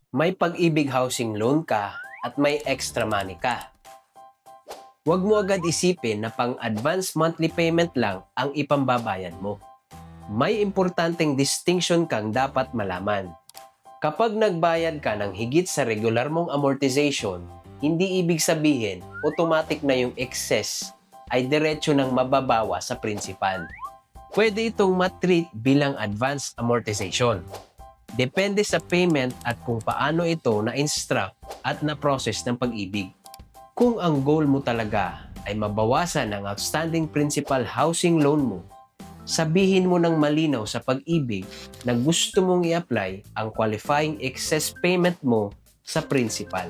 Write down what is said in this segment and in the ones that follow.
May Pag-ibig housing loan ka at may extra money ka. Huwag mo agad isipin na pang advance monthly payment lang ang ipambabayad mo. May importanteng distinction kang dapat malaman. Kapag nagbayad ka ng higit sa regular mong amortization, hindi ibig sabihin automatic na yung excess ay diretso ng mababawa sa principal. Pwede itong matreat bilang advance amortization. Depende sa payment at kung paano ito na-instruct at na-process ng Pag-ibig. Kung ang goal mo talaga ay mabawasan ang outstanding principal housing loan mo, sabihin mo ng malinaw sa Pag-ibig na gusto mong i-apply ang qualifying excess payment mo sa principal.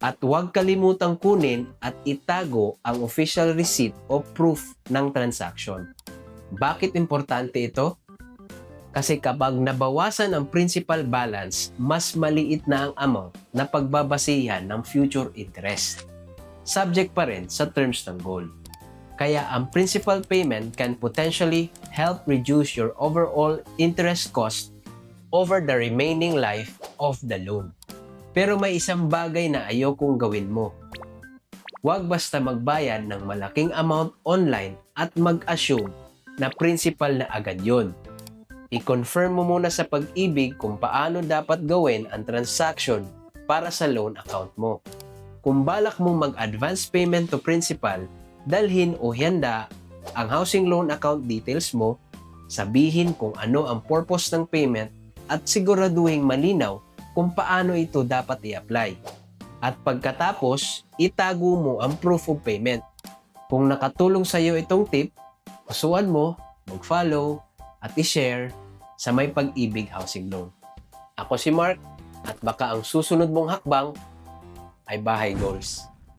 At huwag kalimutang kunin at itago ang official receipt o proof ng transaction. Bakit importante ito? Kasi kapag nabawasan ang principal balance, mas maliit na ang amount na pagbabasihan ng future interest. Subject pa rin sa terms ng goal. Kaya ang principal payment can potentially help reduce your overall interest cost over the remaining life of the loan. Pero may isang bagay na ayokong gawin mo. Huwag basta magbayad ng malaking amount online at mag-assume na principal na agad yun. I-confirm mo muna sa Pag-ibig kung paano dapat gawin ang transaction para sa loan account mo. Kung balak mong mag-advance payment to principal, dalhin o handa ang housing loan account details mo, sabihin kung ano ang purpose ng payment at siguraduhin malinaw kung paano ito dapat i-apply. At pagkatapos, itago mo ang proof of payment. Kung nakatulong sa iyo itong tip, pusuan mo, mag-follow, at i-share sa May Pag-ibig Housing Loan. Ako si Mark at baka ang susunod mong hakbang ay Bahay Goals.